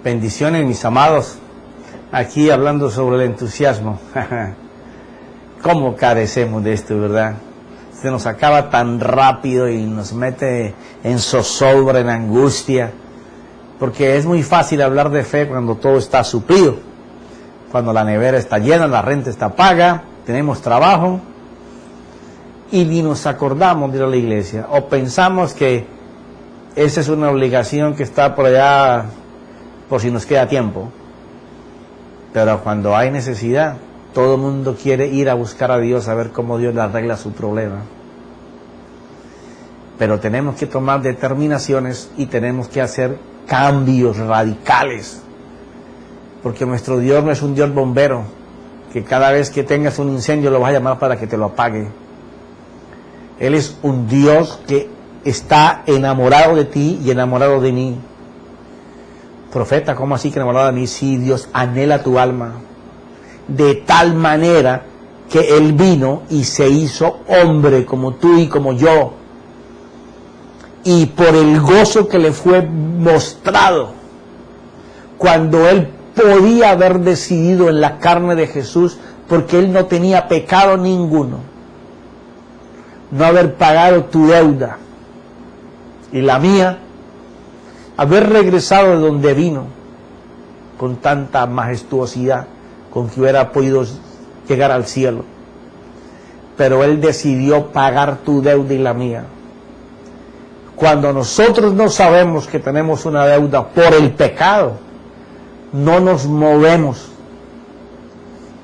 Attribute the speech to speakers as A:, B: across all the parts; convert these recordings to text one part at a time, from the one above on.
A: Bendiciones, mis amados. Aquí hablando sobre el entusiasmo. ¿Cómo carecemos de esto, verdad? Se nos acaba tan rápido y nos mete en zozobra, en angustia. Porque es muy fácil hablar de fe cuando todo está suplido. Cuando la nevera está llena, la renta está paga, tenemos trabajo. Y ni nos acordamos de ir a la iglesia. O pensamos que esa es una obligación que está por allá por si nos queda tiempo. Pero cuando hay necesidad, todo el mundo quiere ir a buscar a Dios, a ver cómo Dios le arregla su problema. Pero tenemos que tomar determinaciones y tenemos que hacer cambios radicales. Porque nuestro Dios no es un Dios bombero, que cada vez que tengas un incendio lo vas a llamar para que te lo apague. Él es un Dios que está enamorado de ti y enamorado de mí. Profeta, ¿cómo así que enamorado de mí? Sí, Dios anhela tu alma. De tal manera que Él vino y se hizo hombre como tú y como yo. Y por el gozo que le fue mostrado, cuando Él podía haber decidido en la carne de Jesús, porque Él no tenía pecado ninguno, no haber pagado tu deuda y la mía, haber regresado de donde vino con tanta majestuosidad, con que hubiera podido llegar al cielo. Pero Él decidió pagar tu deuda y la mía. Cuando nosotros no sabemos que tenemos una deuda por el pecado, no nos movemos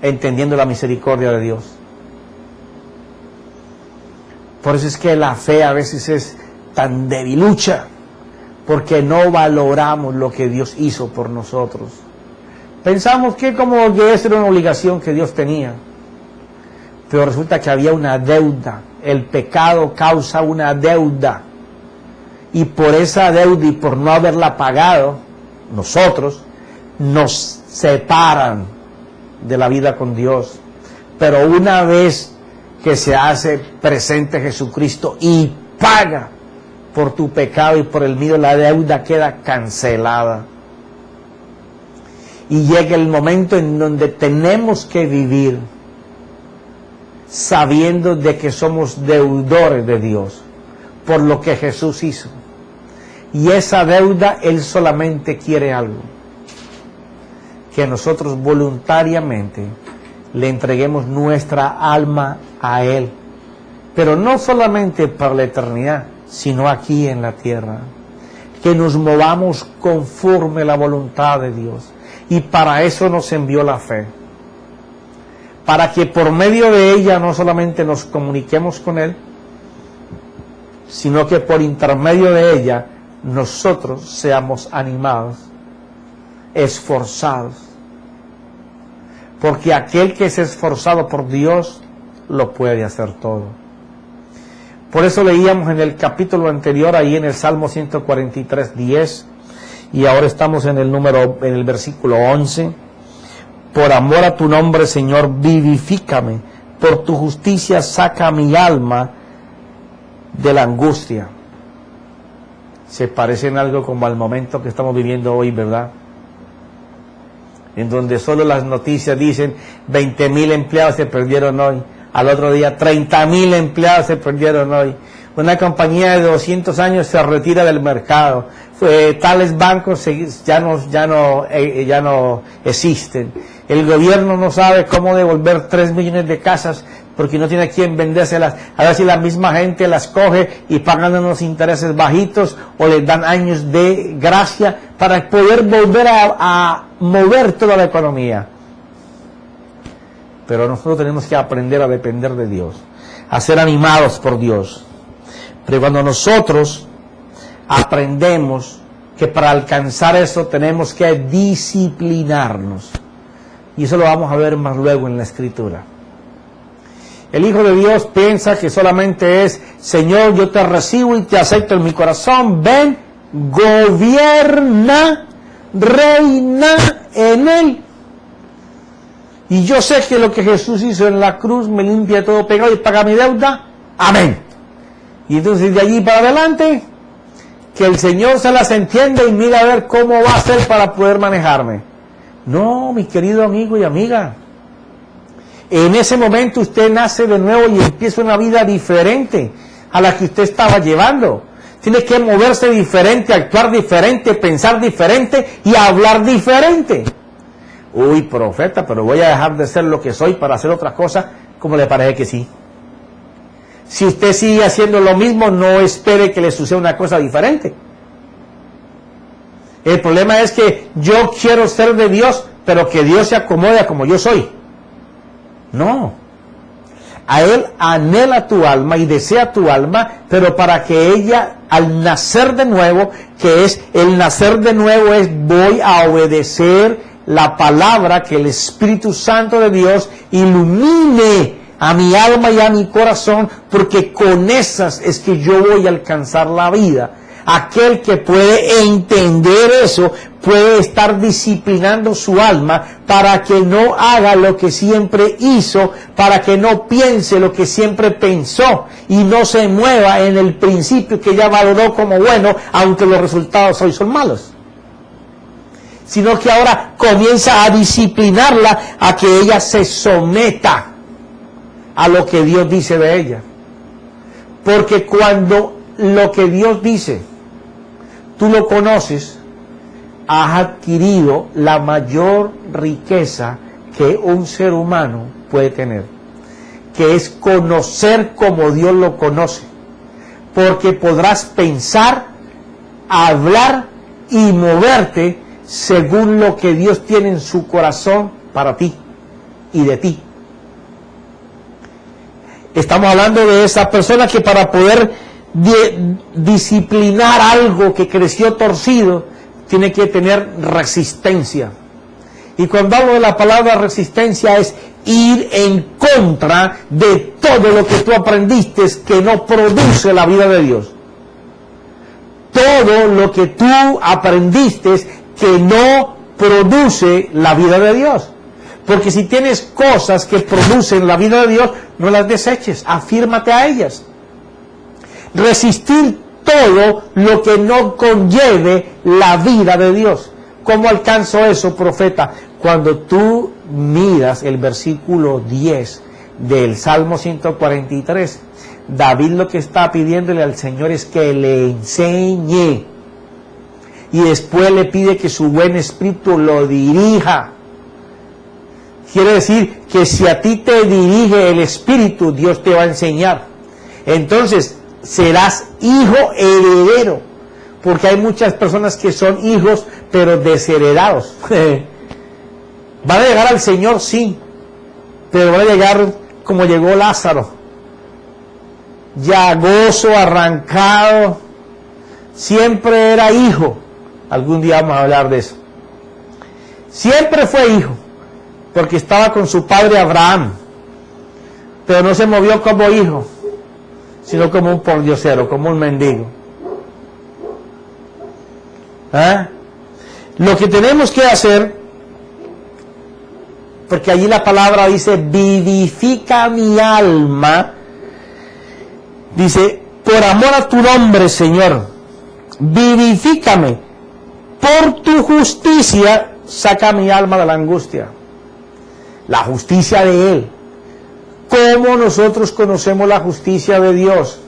A: entendiendo la misericordia de Dios. Por eso es que la fe a veces es tan debilucha, porque no valoramos lo que Dios hizo por nosotros. Pensamos que como que esa era una obligación que Dios tenía, pero resulta que había una deuda. El pecado causa una deuda, y por esa deuda y por no haberla pagado, nosotros nos separan de la vida con Dios. Pero una vez que se hace presente Jesucristo y paga por tu pecado y por el mío, la deuda queda cancelada. Y llega el momento en donde tenemos que vivir sabiendo de que somos deudores de Dios por lo que Jesús hizo. Y esa deuda, Él solamente quiere algo: que nosotros voluntariamente le entreguemos nuestra alma a Él. Pero no solamente para la eternidad, sino aquí en la tierra. Que nos movamos conforme a la voluntad de Dios. Y para eso nos envió la fe. Para que por medio de ella no solamente nos comuniquemos con Él, sino que por intermedio de ella nosotros seamos animados, esforzados. Porque aquel que es esforzado por Dios lo puede hacer todo. Por eso leíamos en el capítulo anterior, ahí en el Salmo 143, 10, y ahora estamos en el versículo 11. Por amor a tu nombre, Señor, vivifícame. Por tu justicia saca mi alma de la angustia. Se parece en algo como al momento que estamos viviendo hoy, ¿verdad? En donde solo las noticias dicen 20,000 empleados se perdieron hoy. Al otro día 30,000 empleados se perdieron hoy. Una compañía de 200 años se retira del mercado. Tales bancos ya no existen. El gobierno no sabe cómo devolver 3 millones de casas porque no tiene a quién vendérselas. A ver si la misma gente las coge y pagan unos intereses bajitos o les dan años de gracia para poder volver a mover toda la economía. Pero nosotros tenemos que aprender a depender de Dios, a ser animados por Dios. Pero cuando nosotros aprendemos que para alcanzar eso tenemos que disciplinarnos, y eso lo vamos a ver más luego en la Escritura. El Hijo de Dios piensa que solamente es: Señor, yo te recibo y te acepto en mi corazón, ven, gobierna, reina en Él. Y yo sé que lo que Jesús hizo en la cruz me limpia todo pecado y paga mi deuda. Amén. Y entonces de allí para adelante, que el Señor se las entienda y mira a ver cómo va a hacer para poder manejarme. No, mi querido amigo y amiga. En ese momento usted nace de nuevo y empieza una vida diferente a la que usted estaba llevando. Tiene que moverse diferente, actuar diferente, pensar diferente y hablar diferente. Uy, profeta, pero voy a dejar de ser lo que soy para hacer otras cosas. ¿Cómo le parece que sí? Si usted sigue haciendo lo mismo, no espere que le suceda una cosa diferente. El problema es que yo quiero ser de Dios, pero que Dios se acomode a como yo soy. No. A Él anhela tu alma y desea tu alma, pero para que ella, al nacer de nuevo, que es el nacer de nuevo, es voy a obedecer la palabra, que el Espíritu Santo de Dios ilumine a mi alma y a mi corazón, porque con esas es que yo voy a alcanzar la vida. Aquel que puede entender eso, puede estar disciplinando su alma para que no haga lo que siempre hizo, para que no piense lo que siempre pensó y no se mueva en el principio que ya valoró como bueno, aunque los resultados hoy son malos. Sino que ahora comienza a disciplinarla a que ella se someta a lo que Dios dice de ella. Porque cuando lo que Dios dice, tú lo conoces, has adquirido la mayor riqueza que un ser humano puede tener, que es conocer como Dios lo conoce, porque podrás pensar, hablar y moverte según lo que Dios tiene en su corazón para ti y de ti. Estamos hablando de esa persona que para poder disciplinar algo que creció torcido, tiene que tener resistencia. Y cuando hablo de la palabra resistencia es ir en contra de todo lo que tú aprendiste que no produce la vida de Dios. Todo lo que tú aprendiste que no produce la vida de Dios. Porque si tienes cosas que producen la vida de Dios, no las deseches, afírmate a ellas. Resistir todo lo que no conlleve la vida de Dios. ¿Cómo alcanzo eso, profeta? Cuando tú miras el versículo 10 del Salmo 143, David lo que está pidiéndole al Señor es que le enseñe. Y después le pide que su buen espíritu lo dirija. Quiere decir que si a ti te dirige el Espíritu, Dios te va a enseñar. Entonces, serás hijo heredero. Porque hay muchas personas que son hijos, pero desheredados. Van a llegar al Señor, sí. Pero van a llegar como llegó Lázaro. Llagoso, arrancado. Siempre era hijo. Algún día vamos a hablar de eso. Siempre fue hijo. Porque estaba con su padre Abraham, pero no se movió como hijo, sino como un pordiosero, como un mendigo. Lo que tenemos que hacer, porque allí la palabra dice, vivifica mi alma, dice, por amor a tu nombre, Señor, vivifícame, por tu justicia, saca mi alma de la angustia. La justicia de Él. ¿Cómo nosotros conocemos la justicia de Dios?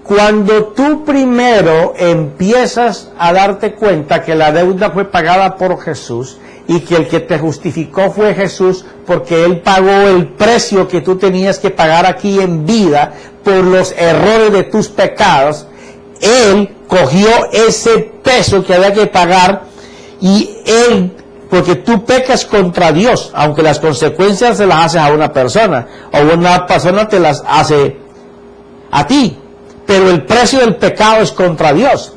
A: Cuando tú primero empiezas a darte cuenta que la deuda fue pagada por Jesús y que el que te justificó fue Jesús porque Él pagó el precio que tú tenías que pagar aquí en vida por los errores de tus pecados, Él cogió ese peso que había que pagar y Él, porque tú pecas contra Dios, aunque las consecuencias se las haces a una persona, o una persona te las hace a ti, pero el precio del pecado es contra Dios.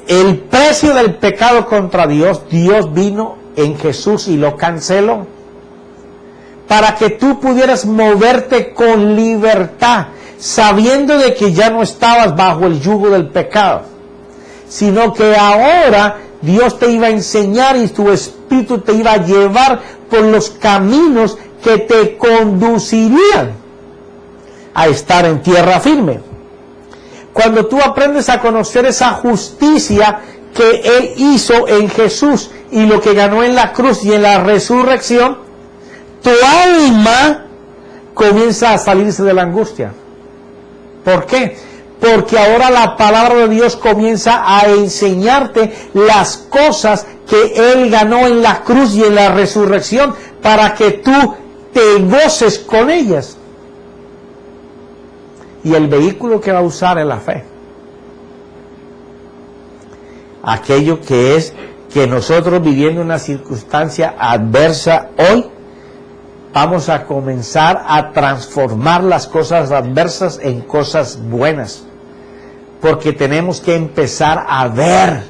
A: El precio del pecado contra Dios, Dios vino en Jesús y lo canceló, para que tú pudieras moverte con libertad, sabiendo de que ya no estabas bajo el yugo del pecado, sino que ahora Dios te iba a enseñar y tu Espíritu te iba a llevar por los caminos que te conducirían a estar en tierra firme. Cuando tú aprendes a conocer esa justicia que Él hizo en Jesús y lo que ganó en la cruz y en la resurrección, tu alma comienza a salirse de la angustia. ¿Por qué? Porque ahora la palabra de Dios comienza a enseñarte las cosas que Él ganó en la cruz y en la resurrección para que tú te goces con ellas. Y el vehículo que va a usar es la fe. Aquello que es que nosotros viviendo una circunstancia adversa hoy, vamos a comenzar a transformar las cosas adversas en cosas buenas. Porque tenemos que empezar a ver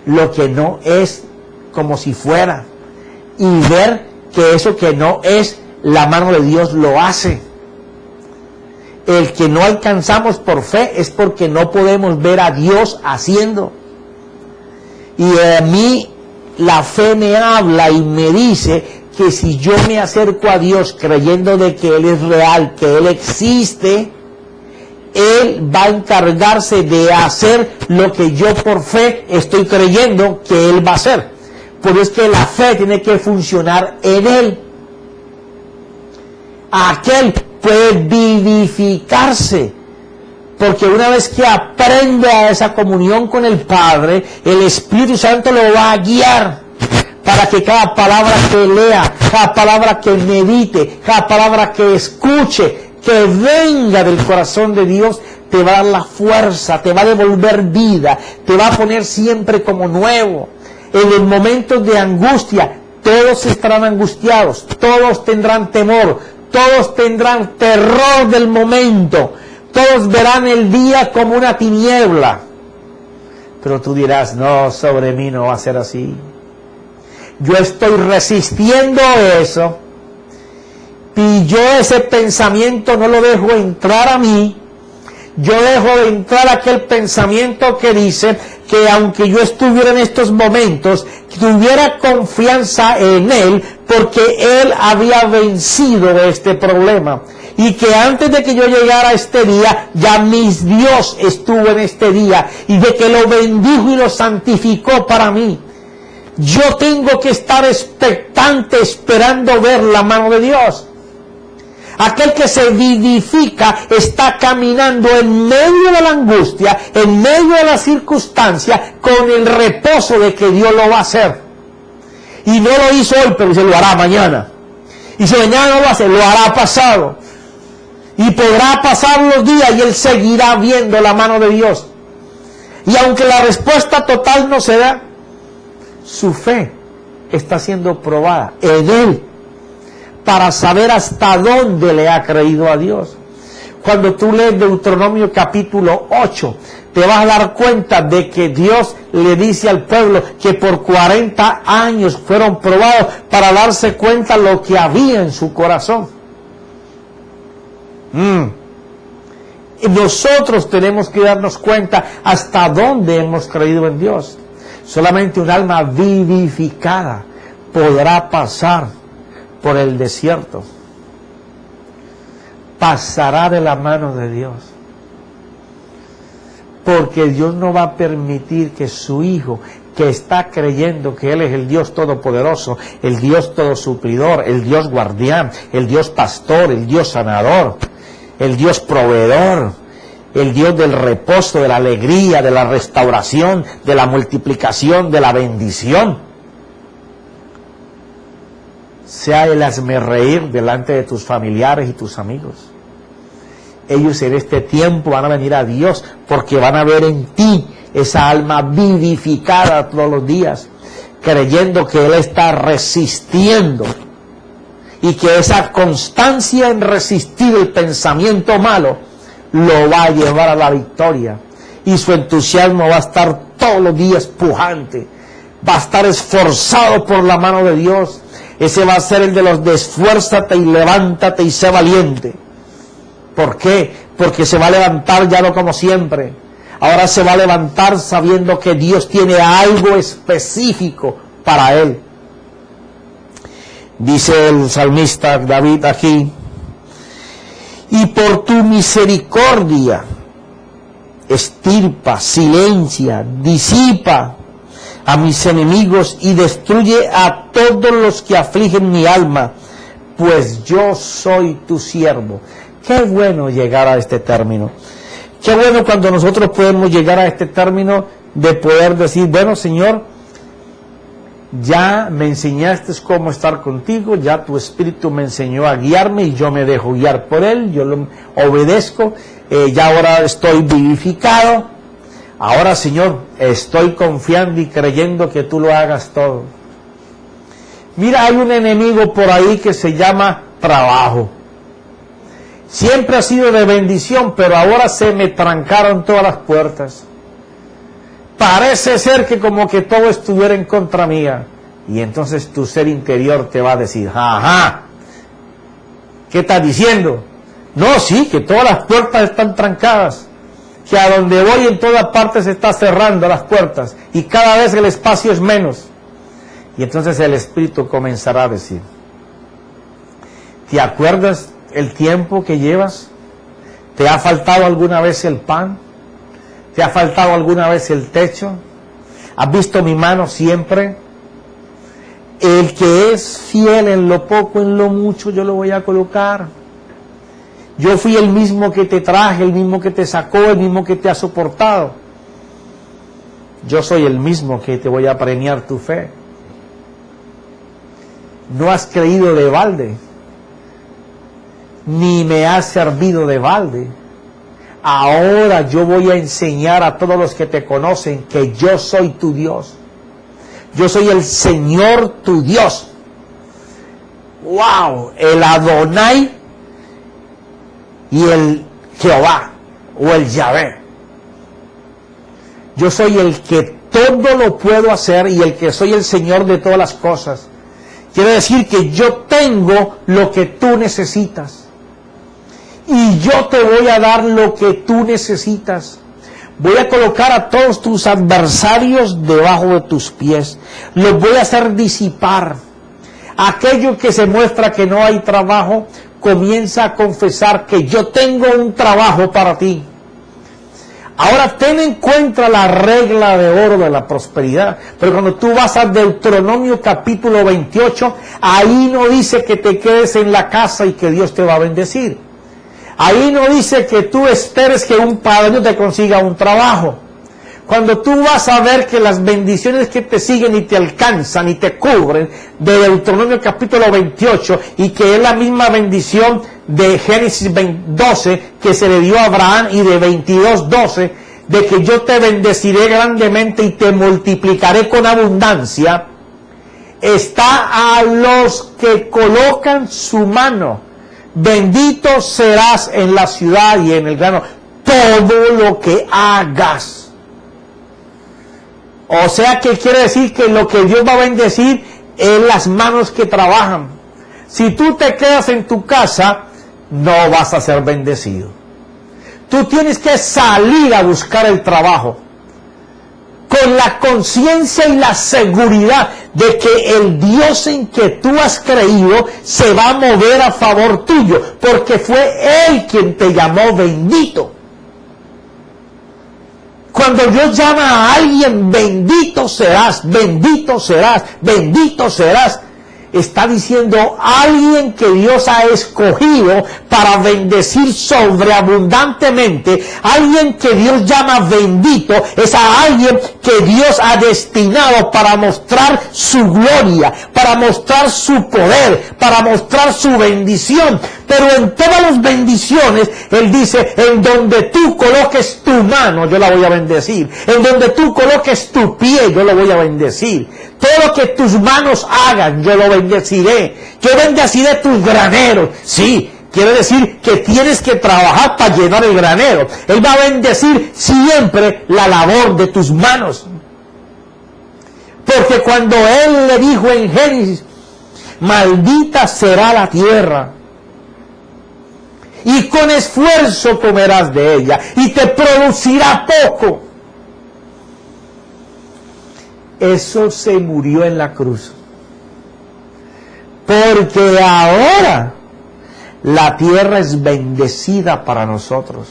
A: lo que no es como si fuera. Y ver que eso que no es, la mano de Dios lo hace. El que no alcanzamos por fe es porque no podemos ver a Dios haciendo. Y a mí la fe me habla y me dice que si yo me acerco a Dios creyendo de que Él es real, que Él existe, Él va a encargarse de hacer lo que yo por fe estoy creyendo que Él va a hacer. Por eso es que la fe tiene que funcionar en Él. Aquel puede vivificarse, porque una vez que aprende a esa comunión con el Padre, el Espíritu Santo lo va a guiar para que cada palabra que lea, cada palabra que medite, cada palabra que escuche, que venga del corazón de Dios, te va a dar la fuerza, te va a devolver vida, te va a poner siempre como nuevo. En los momentos de angustia, todos estarán angustiados, todos tendrán temor, todos tendrán terror del momento, todos verán el día como una tiniebla. Pero tú dirás, no, sobre mí no va a ser así. Yo estoy resistiendo eso, y yo ese pensamiento no lo dejo entrar a mí. Yo dejo de entrar aquel pensamiento que dice que aunque yo estuviera en estos momentos, tuviera confianza en Él, porque Él había vencido este problema. Y que antes de que yo llegara a este día, ya mi Dios estuvo en este día, y de que lo bendijo y lo santificó para mí. Yo tengo que estar expectante, esperando ver la mano de Dios. Aquel que se vivifica está caminando en medio de la angustia, en medio de la circunstancia, con el reposo de que Dios lo va a hacer. Y no lo hizo hoy, pero se lo hará mañana. Y si mañana no lo hace, lo hará pasado. Y podrá pasar los días y él seguirá viendo la mano de Dios. Y aunque la respuesta total no se da, su fe está siendo probada en él, para saber hasta dónde le ha creído a Dios. Cuando tú lees Deuteronomio capítulo 8, te vas a dar cuenta de que Dios le dice al pueblo que por 40 años fueron probados para darse cuenta lo que había en su corazón. Y nosotros tenemos que darnos cuenta hasta dónde hemos creído en Dios. Solamente un alma vivificada podrá pasar por el desierto, pasará de la mano de Dios, porque Dios no va a permitir que su hijo, que está creyendo que Él es el Dios todopoderoso, el Dios todosuplidor, el Dios guardián, el Dios pastor, el Dios sanador, el Dios proveedor, el Dios del reposo, de la alegría, de la restauración, de la multiplicación, de la bendición, sea el hazmerreír delante de tus familiares y tus amigos. Ellos en este tiempo van a venir a Dios porque van a ver en ti esa alma vivificada todos los días, creyendo que Él está resistiendo y que esa constancia en resistir el pensamiento malo lo va a llevar a la victoria, y su entusiasmo va a estar todos los días pujante, va a estar esforzado por la mano de Dios. Ese va a ser el de los de esfuérzate y levántate y sé valiente. ¿Por qué? Porque se va a levantar ya no como siempre. Ahora se va a levantar sabiendo que Dios tiene algo específico para él. Dice el salmista David aquí: y por tu misericordia extirpa, silencia, disipa a mis enemigos y destruye a todos los que afligen mi alma, pues yo soy tu siervo. Qué bueno llegar a este término. Qué bueno cuando nosotros podemos llegar a este término de poder decir, bueno, Señor, ya me enseñaste cómo estar contigo, ya tu Espíritu me enseñó a guiarme y yo me dejo guiar por Él, yo lo obedezco, ya ahora estoy vivificado. Ahora, Señor, estoy confiando y creyendo que tú lo hagas todo. Mira, hay un enemigo por ahí que se llama trabajo. Siempre ha sido de bendición, pero ahora se me trancaron todas las puertas. Parece ser que como que todo estuviera en contra mía. Y entonces tu ser interior te va a decir, ajá, ¿qué estás diciendo? No, sí, que todas las puertas están trancadas. Que a donde voy en todas partes se está cerrando las puertas y cada vez el espacio es menos. Y entonces el Espíritu comenzará a decir, ¿te acuerdas el tiempo que llevas? ¿Te ha faltado alguna vez el pan? ¿Te ha faltado alguna vez el techo? ¿Has visto mi mano siempre? El que es fiel en lo poco, en lo mucho, yo lo voy a colocar. Yo fui el mismo que te traje, el mismo que te sacó, el mismo que te ha soportado. Yo soy el mismo que te voy a premiar tu fe. No has creído de balde, ni me has servido de balde. Ahora yo voy a enseñar a todos los que te conocen que yo soy tu Dios. Yo soy el Señor tu Dios. ¡Wow! El Adonai y el Jehová o el Yahvé. Yo soy el que todo lo puedo hacer y el que soy el Señor de todas las cosas. Quiere decir que yo tengo lo que tú necesitas y yo te voy a dar lo que tú necesitas. Voy a colocar a todos tus adversarios debajo de tus pies. Los voy a hacer disipar. Aquello que se muestra que no hay trabajo, comienza a confesar que yo tengo un trabajo para ti. Ahora ten en cuenta la regla de oro de la prosperidad. Pero cuando tú vas a Deuteronomio capítulo 28, ahí no dice que te quedes en la casa y que Dios te va a bendecir. Ahí no dice que tú esperes que un padre te consiga un trabajo. Cuando tú vas a ver que las bendiciones que te siguen y te alcanzan y te cubren, de Deuteronomio capítulo 28, y que es la misma bendición de Génesis 12 que se le dio a Abraham y de 22:12, de que yo te bendeciré grandemente y te multiplicaré con abundancia, está a los que colocan su mano. Bendito serás en la ciudad y en el grano, todo lo que hagas. O sea que quiere decir que lo que Dios va a bendecir es las manos que trabajan. Si tú te quedas en tu casa, no vas a ser bendecido. Tú tienes que salir a buscar el trabajo con la conciencia y la seguridad de que el Dios en que tú has creído se va a mover a favor tuyo, porque fue Él quien te llamó bendito. Cuando Dios llama a alguien, bendito serás, bendito serás, bendito serás, está diciendo alguien que Dios ha escogido para bendecir sobreabundantemente. Alguien que Dios llama bendito es a alguien que Dios ha destinado para mostrar su gloria, para mostrar su poder, para mostrar su bendición. Pero en todas las bendiciones, Él dice, en donde tú coloques tu mano, yo la voy a bendecir. En donde tú coloques tu pie, yo lo voy a bendecir. Todo lo que tus manos hagan, yo lo bendeciré. Yo bendeciré tus graneros. Sí, quiere decir que tienes que trabajar para llenar el granero. Él va a bendecir siempre la labor de tus manos. Porque cuando Él le dijo en Génesis, maldita será la tierra, y con esfuerzo comerás de ella, y te producirá poco. Eso se murió en la cruz. Porque ahora la tierra es bendecida para nosotros.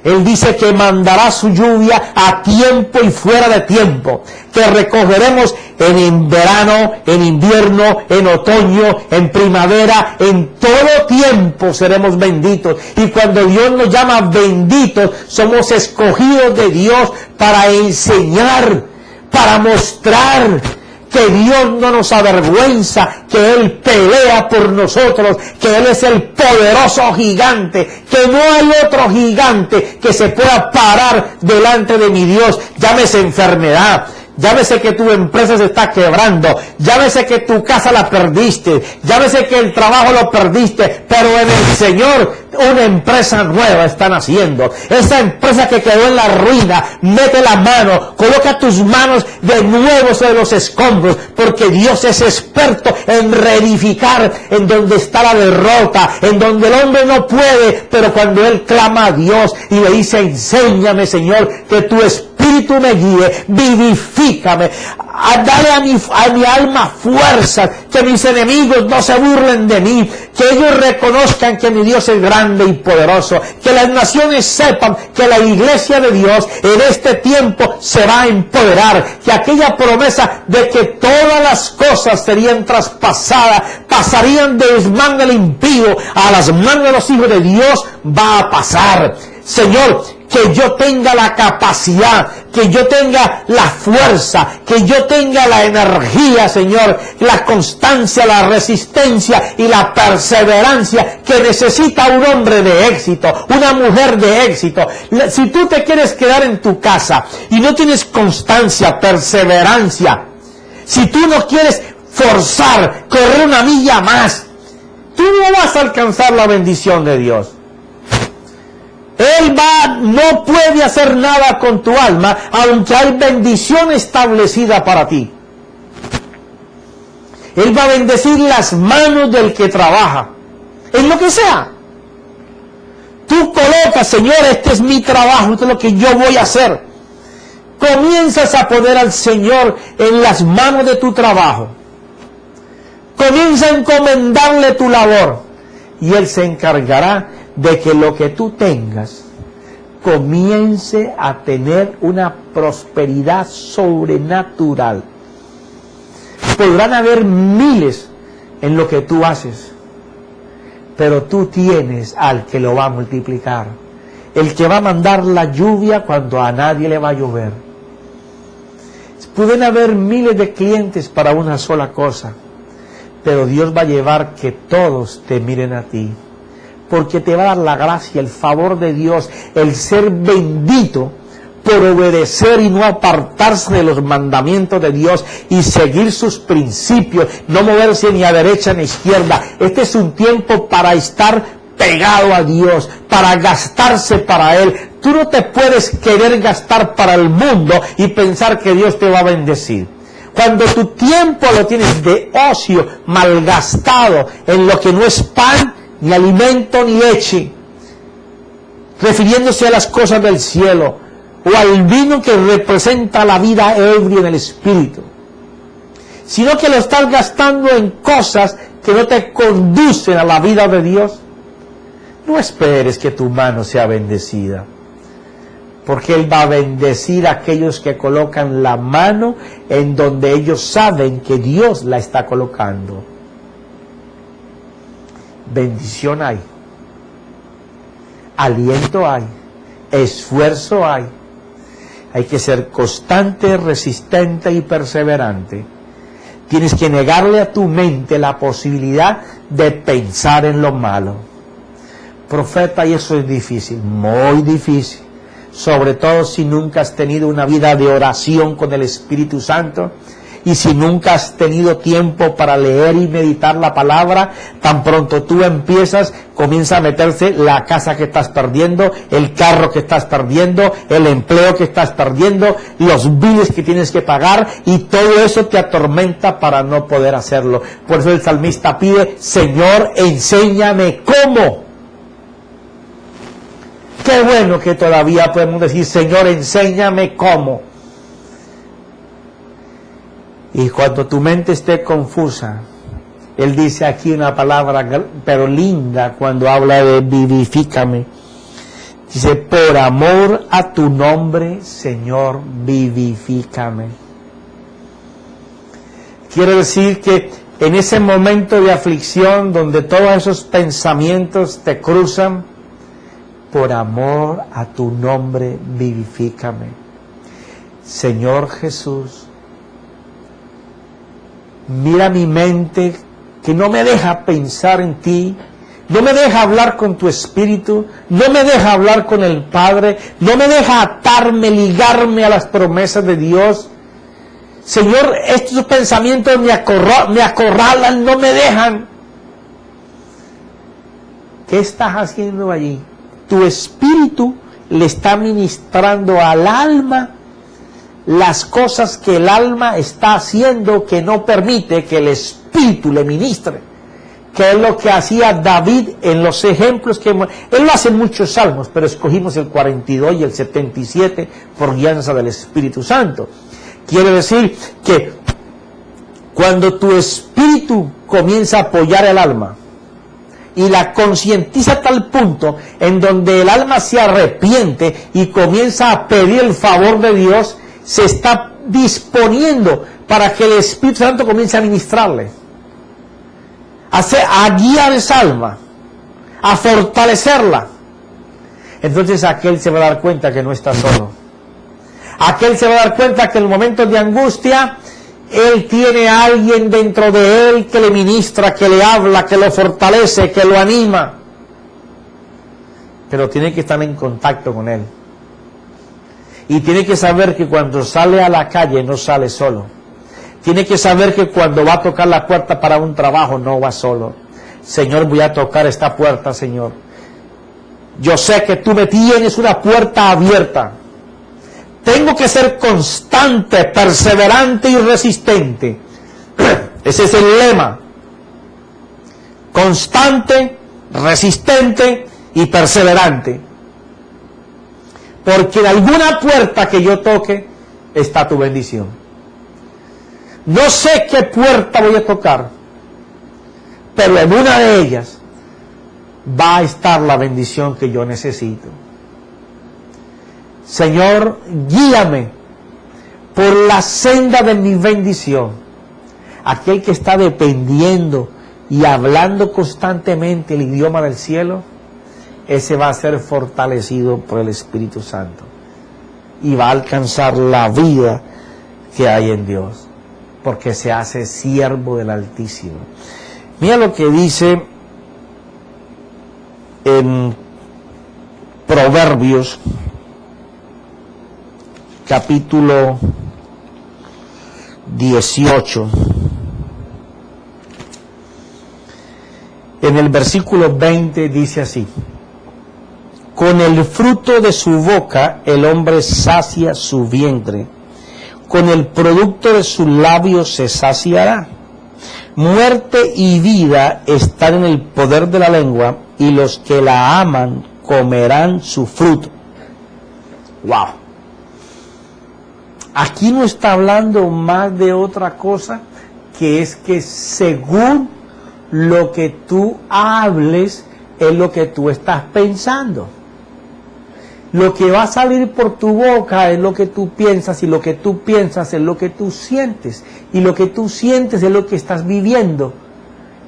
A: Él dice que mandará su lluvia a tiempo y fuera de tiempo, que recogeremos en verano, en invierno, en otoño, en primavera, en todo tiempo seremos benditos. Y cuando Dios nos llama benditos, somos escogidos de Dios para enseñar, para mostrar que Dios no nos avergüenza, que Él pelea por nosotros, que Él es el poderoso gigante, que no hay otro gigante que se pueda parar delante de mi Dios. Llámese enfermedad, llámese que tu empresa se está quebrando, llámese que tu casa la perdiste, llámese que el trabajo lo perdiste, pero en el Señor una empresa nueva está naciendo. Esa empresa que quedó en la ruina, mete la mano, coloca tus manos de nuevo sobre los escombros, porque Dios es experto en reedificar en donde está la derrota, en donde el hombre no puede, pero cuando él clama a Dios y le dice: enséñame, Señor, que tu Espíritu me guíe, vivifícame, dale a mi alma fuerza, que mis enemigos no se burlen de mí, que ellos reconozcan que mi Dios es grande y poderoso, que las naciones sepan que la iglesia de Dios en este tiempo se va a empoderar, que aquella promesa de que todas las cosas serían traspasadas, pasarían de las manos del impío a las manos de los hijos de Dios, va a pasar. Señor, que yo tenga la capacidad, que yo tenga la fuerza, que yo tenga la energía, Señor, la constancia, la resistencia y la perseverancia que necesita un hombre de éxito, una mujer de éxito. Si tú te quieres quedar en tu casa y no tienes constancia, perseverancia, si tú no quieres forzar, correr una milla más, tú no vas a alcanzar la bendición de Dios. Él no puede hacer nada con tu alma, aunque hay bendición establecida para ti. Él va a bendecir las manos del que trabaja, en lo que sea. Tú colocas: Señor, este es mi trabajo, esto es lo que yo voy a hacer. Comienzas a poner al Señor en las manos de tu trabajo. Comienza a encomendarle tu labor, y Él se encargará de que lo que tú tengas comience a tener una prosperidad sobrenatural. Podrán haber miles en lo que tú haces, pero tú tienes al que lo va a multiplicar, el que va a mandar la lluvia cuando a nadie le va a llover. Pueden haber miles de clientes para una sola cosa, pero Dios va a llevar que todos te miren a ti, porque te va a dar la gracia, el favor de Dios, el ser bendito por obedecer y no apartarse de los mandamientos de Dios y seguir sus principios, no moverse ni a derecha ni a izquierda. Este es un tiempo para estar pegado a Dios, para gastarse para Él. Tú no te puedes querer gastar para el mundo y pensar que Dios te va a bendecir. Cuando tu tiempo lo tienes de ocio, malgastado en lo que no es pan, ni alimento, ni leche, refiriéndose a las cosas del cielo, o al vino que representa la vida ebria en el espíritu, sino que lo estás gastando en cosas que no te conducen a la vida de Dios, no esperes que tu mano sea bendecida, porque Él va a bendecir a aquellos que colocan la mano en donde ellos saben que Dios la está colocando. Bendición hay, aliento hay, esfuerzo hay. Hay que ser constante, resistente y perseverante. Tienes que negarle a tu mente la posibilidad de pensar en lo malo. Profeta, y eso es difícil, muy difícil. Sobre todo si nunca has tenido una vida de oración con el Espíritu Santo. Y si nunca has tenido tiempo para leer y meditar la palabra, tan pronto tú empiezas, comienza a meterse la casa que estás perdiendo, el carro que estás perdiendo, el empleo que estás perdiendo, los biles que tienes que pagar, y todo eso te atormenta para no poder hacerlo. Por eso el salmista pide: Señor, enséñame cómo. Qué bueno que todavía podemos decir: Señor, enséñame cómo. Y cuando tu mente esté confusa, Él dice aquí una palabra pero linda cuando habla de vivifícame. Dice, por amor a tu nombre, Señor, vivifícame. Quiere decir que en ese momento de aflicción, donde todos esos pensamientos te cruzan, por amor a tu nombre, vivifícame. Señor Jesús, mira mi mente que no me deja pensar en ti, no me deja hablar con tu espíritu, no me deja hablar con el Padre, no me deja atarme, ligarme a las promesas de Dios. Señor, estos pensamientos me acorralan, no me dejan. ¿Qué estás haciendo allí? Tu espíritu le está ministrando al alma las cosas que el alma está haciendo que no permite que el espíritu le ministre, que es lo que hacía David en los ejemplos que él lo hace en muchos salmos, pero escogimos el 42 y el 77 por guianza del Espíritu Santo. Quiere decir que cuando tu espíritu comienza a apoyar el alma y la concientiza a tal punto en donde el alma se arrepiente y comienza a pedir el favor de Dios, se está disponiendo para que el Espíritu Santo comience a ministrarle, a guiar esa alma, a fortalecerla. Entonces aquel se va a dar cuenta que no está solo. Aquel se va a dar cuenta que en momentos de angustia, él tiene a alguien dentro de él que le ministra, que le habla, que lo fortalece, que lo anima. Pero tiene que estar en contacto con él. Y tiene que saber que cuando sale a la calle no sale solo. Tiene que saber que cuando va a tocar la puerta para un trabajo no va solo. Señor, voy a tocar esta puerta, Señor. Yo sé que tú me tienes una puerta abierta. Tengo que ser constante, perseverante y resistente. Ese es el lema. Constante, resistente y perseverante. Porque en alguna puerta que yo toque está tu bendición. No sé qué puerta voy a tocar, pero en una de ellas va a estar la bendición que yo necesito. Señor, guíame por la senda de mi bendición. Aquel que está dependiendo y hablando constantemente el idioma del cielo, ese va a ser fortalecido por el Espíritu Santo y va a alcanzar la vida que hay en Dios, porque se hace siervo del Altísimo. Mira lo que dice en Proverbios capítulo 18, en el versículo 20 dice así: con el fruto de su boca el hombre sacia su vientre, con el producto de sus labios se saciará. Muerte y vida están en el poder de la lengua, y los que la aman comerán su fruto. ¡Wow! Aquí no está hablando más de otra cosa, que es que según lo que tú hables, es lo que tú estás pensando. Lo que va a salir por tu boca es lo que tú piensas, y lo que tú piensas es lo que tú sientes, y lo que tú sientes es lo que estás viviendo.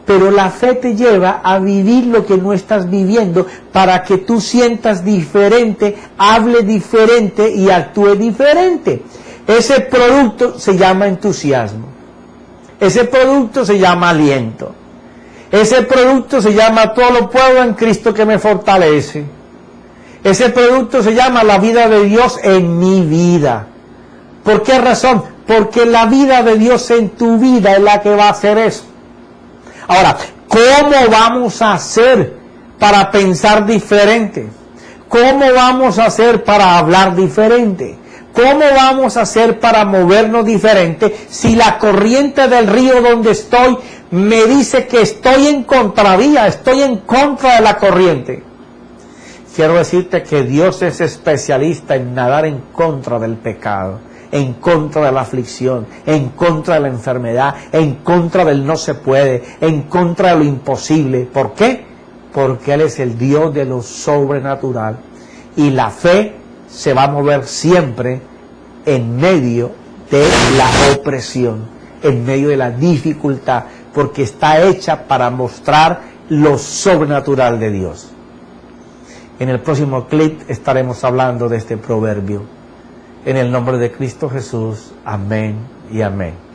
A: Pero la fe te lleva a vivir lo que no estás viviendo, para que tú sientas diferente, hable diferente y actúe diferente. Ese producto se llama entusiasmo. Ese producto se llama aliento. Ese producto se llama todo lo puedo en Cristo que me fortalece. Ese producto se llama la vida de Dios en mi vida. ¿Por qué razón? Porque la vida de Dios en tu vida es la que va a hacer eso. Ahora, ¿cómo vamos a hacer para pensar diferente? ¿Cómo vamos a hacer para hablar diferente? ¿Cómo vamos a hacer para movernos diferente si la corriente del río donde estoy me dice que estoy en contravía, estoy en contra de la corriente? Quiero decirte que Dios es especialista en nadar en contra del pecado, en contra de la aflicción, en contra de la enfermedad, en contra del no se puede, en contra de lo imposible. ¿Por qué? Porque Él es el Dios de lo sobrenatural. Y la fe se va a mover siempre en medio de la opresión, en medio de la dificultad, porque está hecha para mostrar lo sobrenatural de Dios. En el próximo clip estaremos hablando de este proverbio. En el nombre de Cristo Jesús, amén y amén.